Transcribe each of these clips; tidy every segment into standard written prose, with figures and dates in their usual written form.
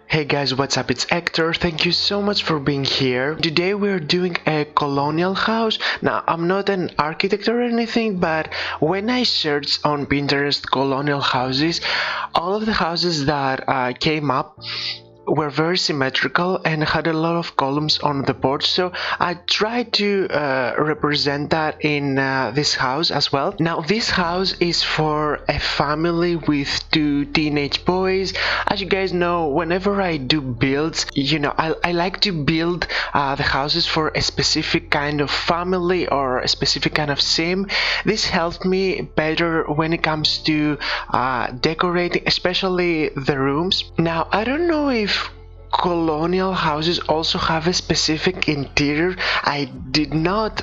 Hey guys, what's up? It's Hector. Thank you so much for being here. Today we're doing a colonial house. Now, I'm not an architect or anything, but when I searched on Pinterest colonial houses, all of the houses that came up were very symmetrical and had a lot of columns on the porch, so I tried to represent that in this house as well. Now this house is for a family with two teenage boys. As you guys know, whenever I do builds, I like to build the houses for a specific kind of family or a specific kind of sim. This helped me better when it comes to decorating, especially the rooms. Now I don't know if colonial houses also have a specific interior. I did not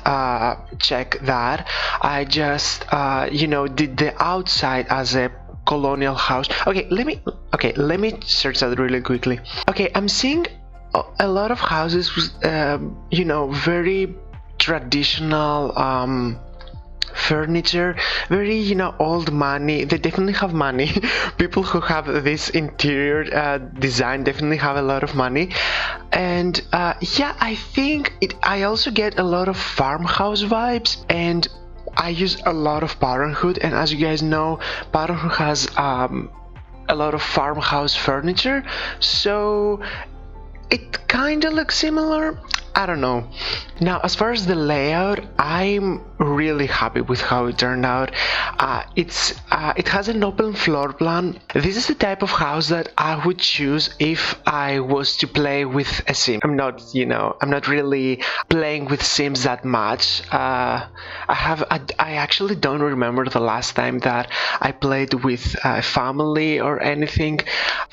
check that. I just did the outside as a colonial house. Okay, let me search that really quickly. Okay, I'm seeing a lot of houses with very traditional furniture, very old money. They definitely have money. People who have this interior design definitely have a lot of money. And yeah, I think I also get a lot of farmhouse vibes, and I use a lot of Parenthood. And as you guys know, Parenthood has a lot of farmhouse furniture, so it kind of looks similar. I don't know. Now, as far as the layout, I'm really happy with how it turned out. It has an open floor plan. This is the type of house that I would choose if I was to play with a sim. I'm not really playing with sims that much. I actually don't remember the last time that I played with a family or anything,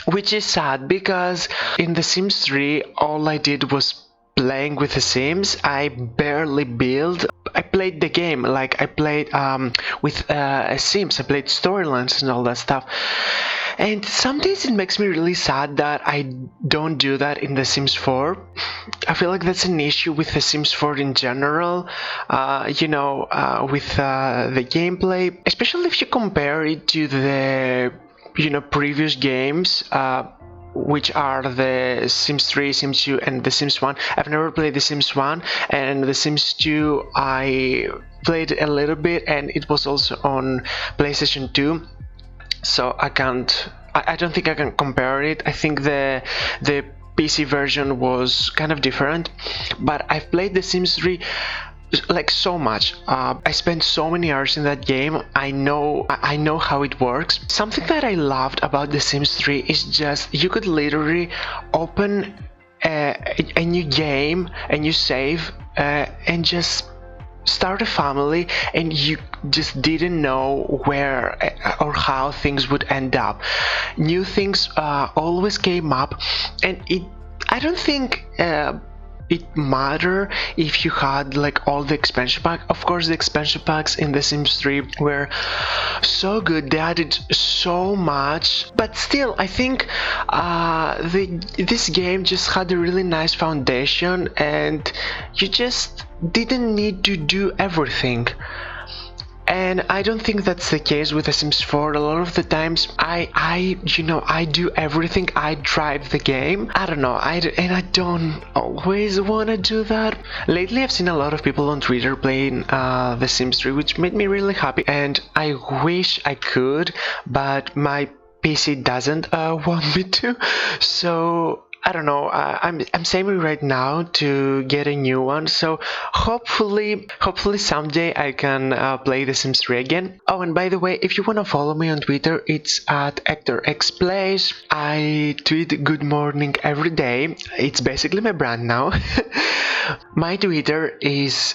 which is sad because in The Sims 3, all I did was playing with the Sims. I barely build. I played the game, like I played with Sims. I played storylines and all that stuff. And some days it makes me really sad that I don't do that in The Sims 4. I feel like that's an issue with The Sims 4 in general, with the gameplay, especially if you compare it to the previous games, which are the Sims 3, Sims 2, and The Sims 1. I've never played The Sims 1, and The Sims 2 I played a little bit, and it was also on PlayStation 2. So I don't think I can compare it. I think the PC version was kind of different, but I've played The Sims 3 like so much. I spent so many hours in that game. I know how it works. Something that I loved about The Sims 3 is just you could literally open a new game, a new save, and just start a family, and you just didn't know where or how things would end up. New things always came up, and I don't think it matter if you had like all the expansion pack. Of course, the expansion packs in The Sims 3 were so good. They added so much, but still, I think this game just had a really nice foundation, and you just didn't need to do everything. And I don't think that's the case with The Sims 4. A lot of the times I do everything. I drive the game. I don't know. I don't always want to do that. Lately, I've seen a lot of people on Twitter playing The Sims 3, which made me really happy. And I wish I could, but my PC doesn't want me to. So I don't know. I'm saving right now to get a new one. So hopefully someday I can play The Sims 3 again. Oh, and by the way, if you want to follow me on Twitter, it's at hectorxplays. I tweet good morning every day. It's basically my brand now. My Twitter is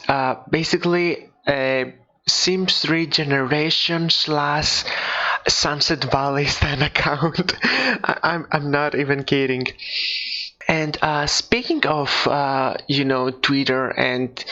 basically a Sims 3 generation / Sunset Valley stan account. I'm not even kidding. And speaking of Twitter and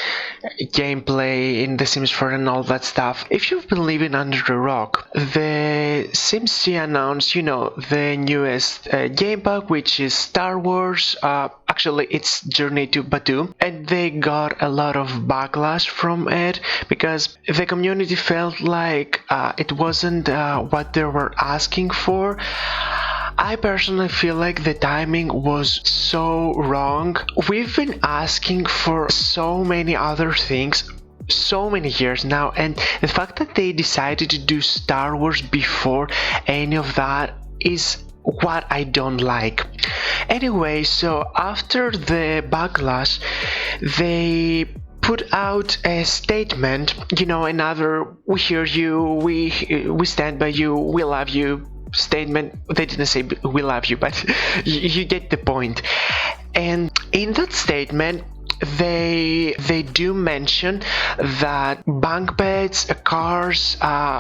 gameplay in The Sims 4 and all that stuff, if you've been living under a rock, the Sims 3 announced the newest game pack, which is Star Wars. Actually, it's Journey to Batuu, and they got a lot of backlash from it because the community felt like it wasn't what they were asking for. I personally feel like the timing was so wrong. We've been asking for so many other things so many years now, and the fact that they decided to do Star Wars before any of that is what I don't like. Anyway, so after the backlash, they put out a statement, another "we hear you, we stand by you, we love you" statement. They didn't say "we love you," but you get the point. And in that statement, they do mention that bunk beds, cars,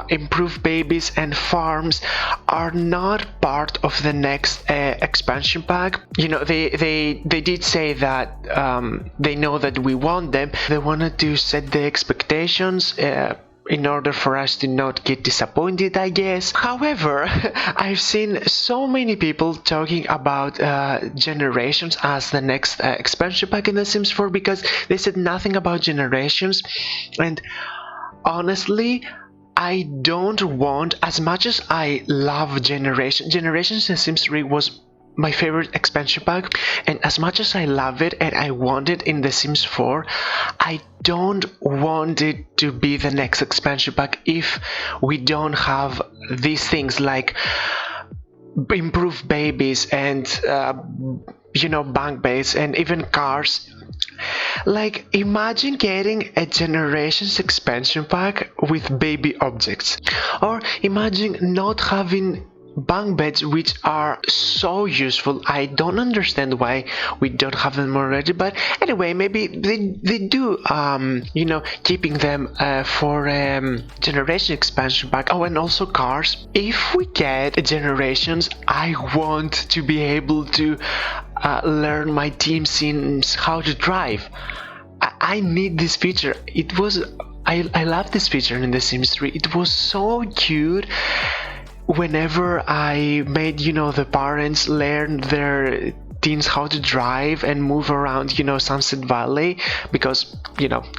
improved babies, and farms are not part of the next expansion pack. They did say that they know that we want them. They wanted to set the expectations in order for us to not get disappointed, I guess. However, I've seen so many people talking about Generations as the next expansion pack in The Sims 4 because they said nothing about Generations, and honestly, I don't want, as much as I love Generations in Sims 3 was my favorite expansion pack, and as much as I love it and I want it in The Sims 4, I don't want it to be the next expansion pack if we don't have these things like improved babies and bunk beds and even cars. Like, imagine getting a Generations expansion pack with baby objects, or imagine not having bunk beds, which are so useful. I don't understand why we don't have them already, but anyway, maybe they do keeping them for Generation expansion pack. Oh, and also cars. If we get Generations, I want to be able to learn my team Sims how to drive. I need this feature. I love this feature in The Sims 3. It was so cute whenever I made, the parents learn their teens how to drive and move around, Sunset Valley, because,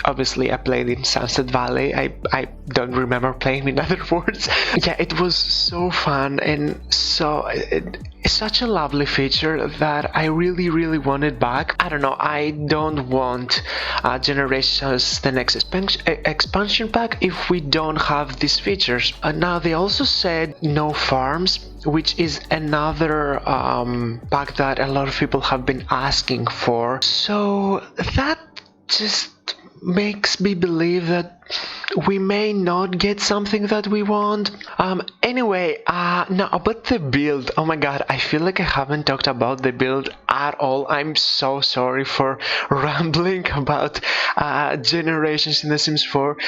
obviously I played in Sunset Valley. I don't remember playing in other words. Yeah, it was so fun, and it's such a lovely feature that I really, really want it back. I don't know, I don't want Generations the next expansion pack if we don't have these features. Now, they also said no farms, which is another pack that a lot of people have been asking for. So that just makes me believe that we may not get something that we want. Anyway, now about the build. Oh my god, I feel like I haven't talked about the build at all. I'm so sorry for rambling about Generations in The Sims 4.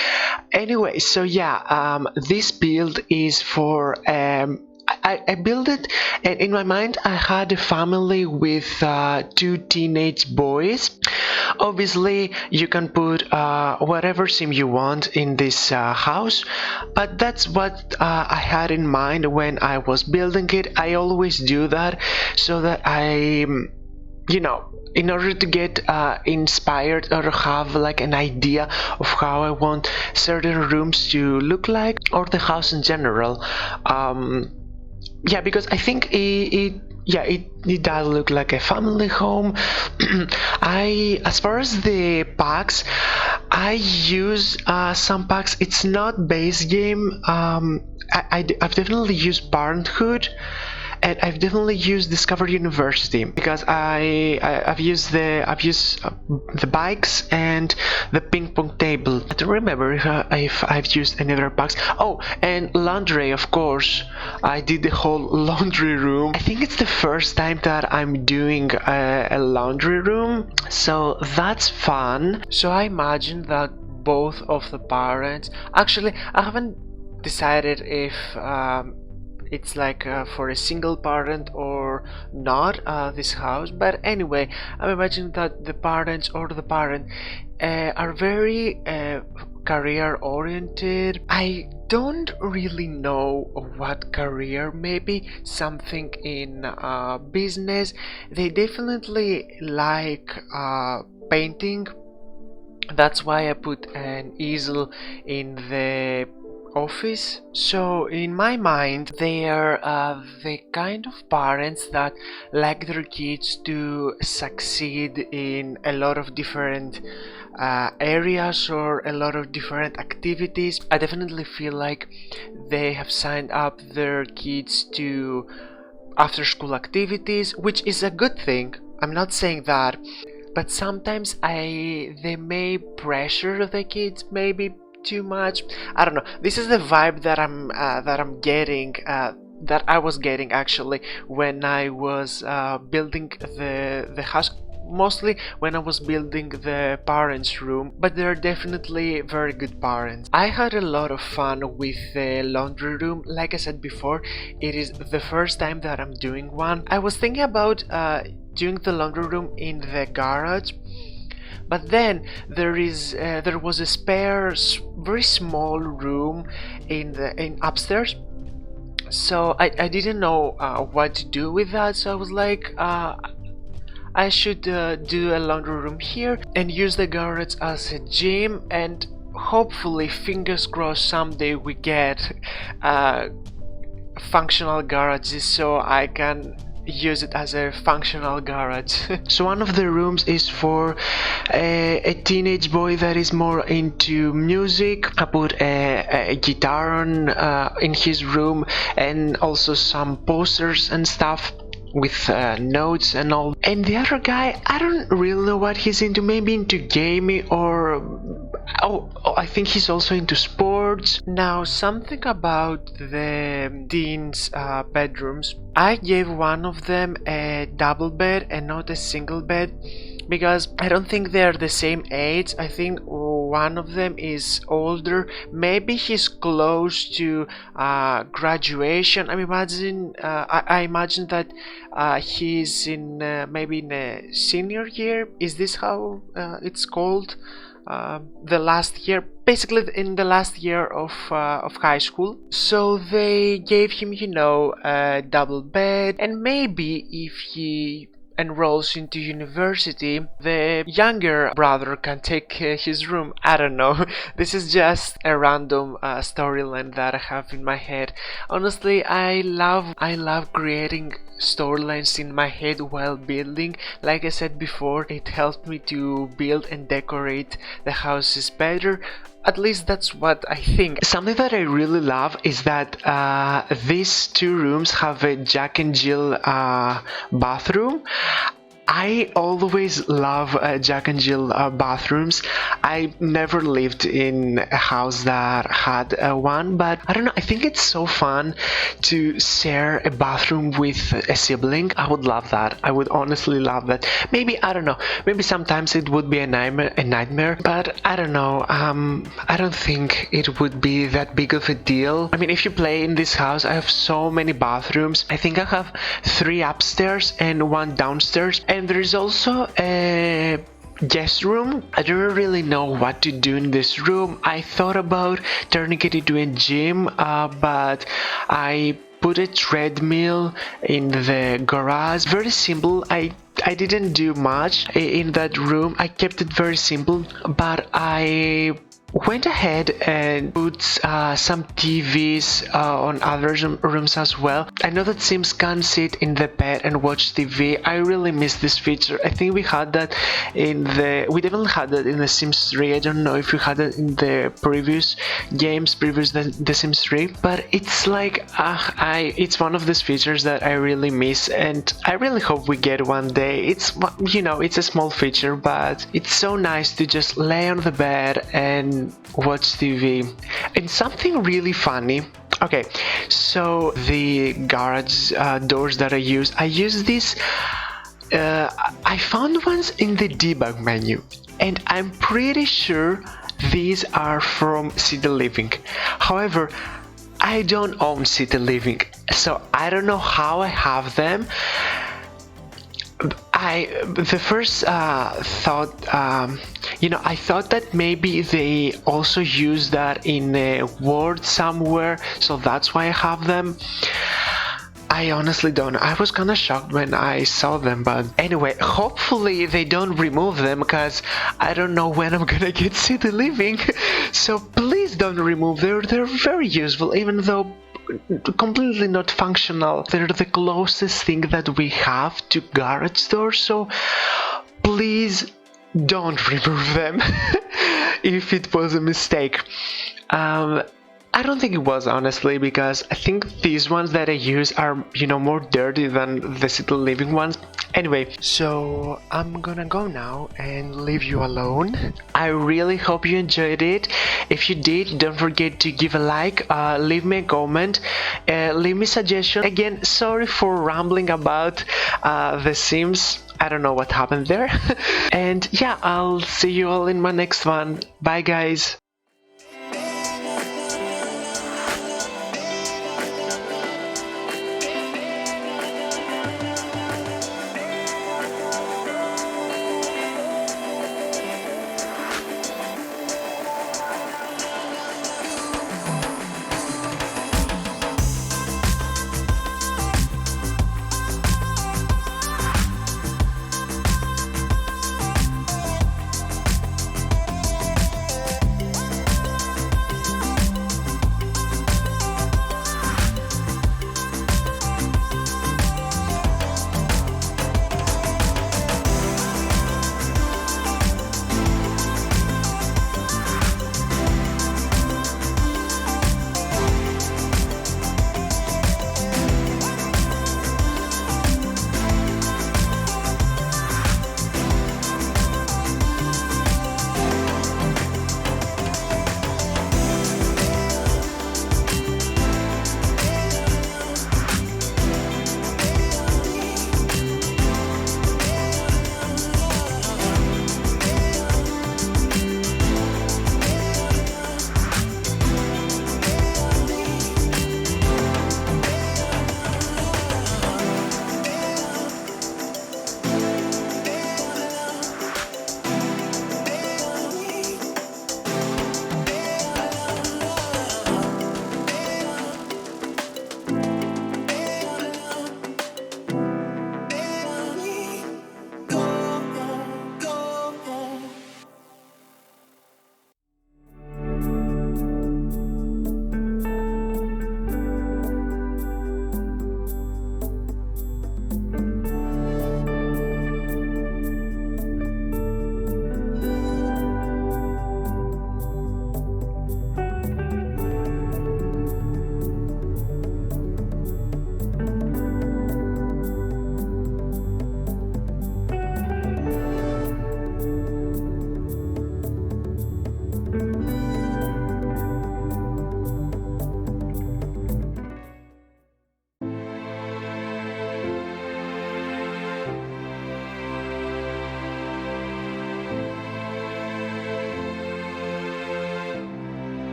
Anyway, so yeah, this build is for I built it, and in my mind I had a family with 2 teenage boys. Obviously, you can put whatever sim you want in this house, but that's what I had in mind when I was building it. I always do that so that I, in order to get inspired or have like an idea of how I want certain rooms to look like, or the house in general. Yeah, because I think it does look like a family home. As far as the packs, I use some packs. It's not base game. I've definitely used Parenthood, and I've definitely used Discover University because I've used the bikes and the ping pong table. I don't remember if I've used any other packs. Oh, and laundry, of course. I did the whole laundry room. I think it's the first time that I'm doing a laundry room, so that's fun. So I imagine that both of the parents, actually I haven't decided if it's like for a single parent or not, this house, but anyway, I'm imagining that the parents or the parent are very career oriented. I don't really know what career, maybe something in business. They definitely like painting. That's why I put an easel in the office. So in my mind, they are the kind of parents that like their kids to succeed in a lot of different areas or a lot of different activities. I definitely feel like they have signed up their kids to after school activities, which is a good thing. I'm not saying that, but sometimes they may pressure the kids maybe too much. I don't know. This is the vibe that I'm getting. That I was getting actually when I was building the house. Mostly when I was building the parents' room, but they're definitely very good parents. I had a lot of fun with the laundry room. Like I said before, it is the first time that I'm doing one. I was thinking about doing the laundry room in the garage, but then there was a spare, very small room in upstairs. So I didn't know what to do with that. So I was like, I should do a laundry room here and use the garage as a gym, and hopefully, fingers crossed, someday we get functional garages so I can use it as a functional garage. So one of the rooms is for a teenage boy that is more into music. I put a guitar on in his room, and also some posters and stuff with notes and all. And the other guy, I don't really know what he's into. Maybe into gaming, or I think he's also into sports. Now, something about the dean's bedrooms. I gave one of them a double bed and not a single bed, because I don't think they're the same age. I think one of them is older. Maybe he's close to graduation. I imagine that he's in maybe in a senior year. Is this how it's called? The last year, basically in the last year of high school. So they gave him, a double bed, and maybe if he enrolls into university, the younger brother can take his room. I don't know. This is just a random storyline that I have in my head. Honestly, I love creating storylines in my head while building. Like I said before, it helped me to build and decorate the houses better. At least that's what I think. Something that I really love is that these two rooms have a Jack and Jill bathroom. I always love Jack and Jill bathrooms. I never lived in a house that had one, but I don't know, I think it's so fun to share a bathroom with a sibling. I would love that. I would honestly love that. Maybe, I don't know, maybe sometimes it would be a nightmare, but I don't know. I don't think it would be that big of a deal. I mean, if you play in this house, I have so many bathrooms. I think I have 3 upstairs and 1 downstairs. And there is also a guest room. I don't really know what to do in this room. I thought about turning it into a gym, but I put a treadmill in the garage. Very simple. I didn't do much in that room. I kept it very simple, but I went ahead and put some TVs on other rooms as well. I know that Sims can sit in the bed and watch TV. I really miss this feature. I think we definitely had that in the Sims 3. I don't know if we had it in the previous games, the Sims 3, but it's like it's one of those features that I really miss, and I really hope we get one day. It's a small feature, but it's so nice to just lay on the bed and watch TV. And something really funny. Okay, so the garage doors that I use these. I found ones in the debug menu, and I'm pretty sure these are from City Living. However, I don't own City Living, so I don't know how I have them. The first thought, I thought that maybe they also use that in Word somewhere, so that's why I have them. I honestly don't. I was kinda shocked when I saw them, but anyway, hopefully they don't remove them because I don't know when I'm gonna get city living. So please don't remove them. They're very useful, even though completely not functional. They're the closest thing that we have to garage doors, so please don't remove them if it was a mistake. I don't think it was, honestly, because I think these ones that I use are, more dirty than the city living ones. Anyway, so I'm gonna go now and leave you alone. I really hope you enjoyed it. If you did, don't forget to give a like, leave me a comment, leave me a suggestion. Again, sorry for rambling about The Sims. I don't know what happened there. And yeah, I'll see you all in my next one. Bye, guys.